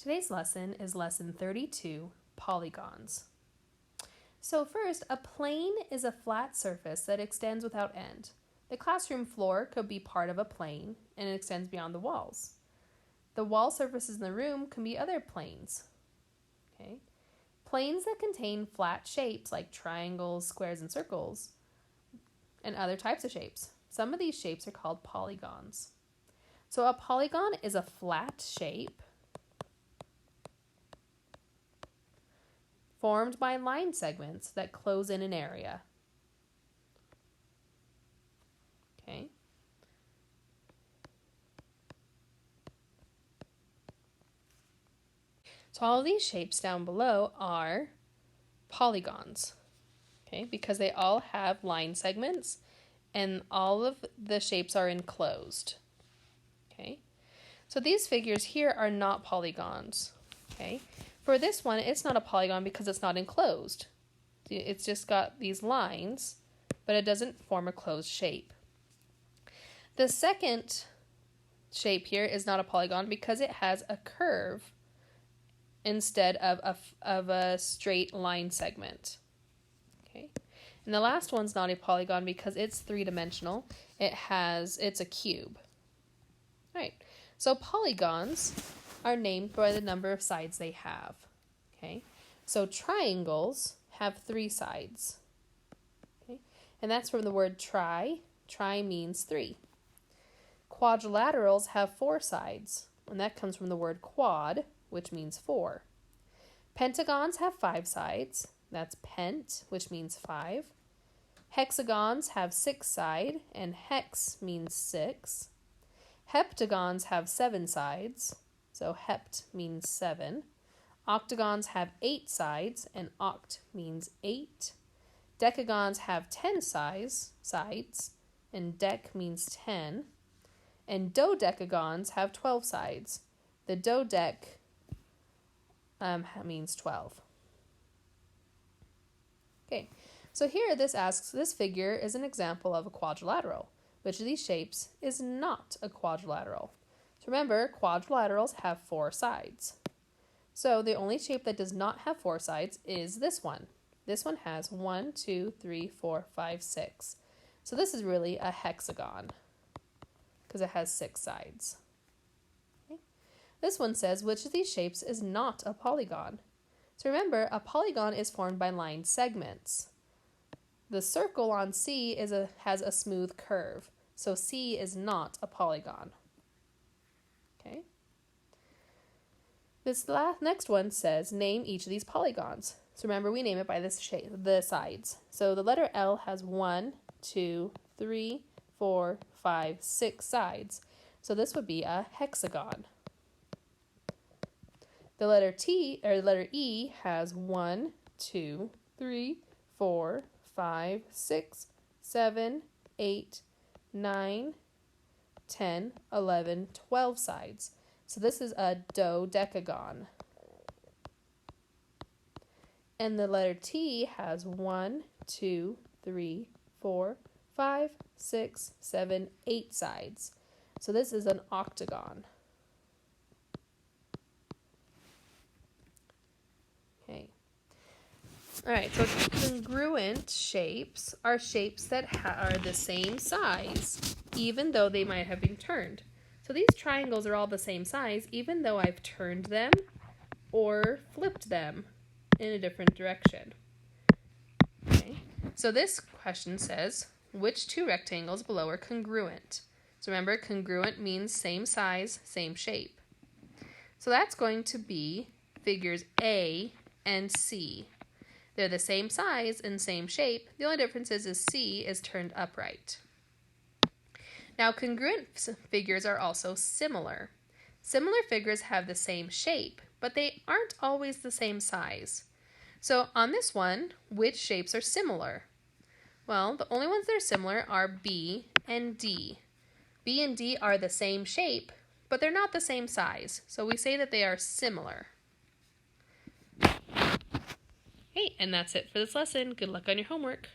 Today's lesson is lesson 32, polygons. So first, a plane is a flat surface that extends without end. The classroom floor could be part of a plane and it extends beyond the walls. The wall surfaces in the room can be other planes. Okay? Planes that contain flat shapes like triangles, squares, and circles, and other types of shapes. Some of these shapes are called polygons. So a polygon is a flat shape formed by line segments that close in an area. Okay. So all of these shapes down below are polygons, okay, because they all have line segments and all of the shapes are enclosed. Okay. So these figures here are not polygons. Okay. For this one, it's not a polygon because it's not enclosed. It's just got these lines, but it doesn't form a closed shape. The second shape here is not a polygon because it has a curve instead of a straight line segment. Okay. And the last one's not a polygon because it's three-dimensional. It's a cube. All right. So polygons are named by the number of sides they have. Okay, so triangles have 3 sides. Okay, and that's from the word tri. Tri means 3. Quadrilaterals have 4 sides, and that comes from the word quad, which means 4. Pentagons have 5 sides. That's pent, which means 5. Hexagons have 6 sides, and hex means 6. Heptagons have 7 sides. So hept means 7. Octagons have 8 sides, and oct means 8. Decagons have 10 sides, and dec means 10. And dodecagons have 12 sides. The dodec means 12. Okay, so here this figure is an example of a quadrilateral. Which of these shapes is not a quadrilateral? So remember, quadrilaterals have 4 sides. So the only shape that does not have 4 sides is this one. This one has 1, 2, 3, 4, 5, 6. So this is really a hexagon because it has 6 sides. Okay. This one says, which of these shapes is not a polygon? So remember, a polygon is formed by line segments. The circle on C has a smooth curve. So C is not a polygon. Okay. This next one says, name each of these polygons. So remember, we name it by this shape, the sides. So the letter L has 1, 2, 3, 4, 5, 6 sides. So this would be a hexagon. The letter E has 1, 2, 3, 4, 5, 6, 7, 8, 9, 10, 11, 12 sides. So this is a dodecagon. And the letter T has 1, 2, 3, 4, 5, 6, 7, 8 sides. So this is an octagon. Okay. All right, so congruent shapes are shapes that are the same size, even though they might have been turned. So these triangles are all the same size, even though I've turned them or flipped them in a different direction. Okay, so this question says, which 2 rectangles below are congruent? So remember, congruent means same size, same shape. So that's going to be figures A and C. They're the same size and same shape. The only difference is C is turned upright. Now, congruent figures are also similar. Similar figures have the same shape, but they aren't always the same size. So on this one, which shapes are similar? Well, the only ones that are similar are B and D. B and D are the same shape, but they're not the same size. So we say that they are similar. Hey, and that's it for this lesson. Good luck on your homework.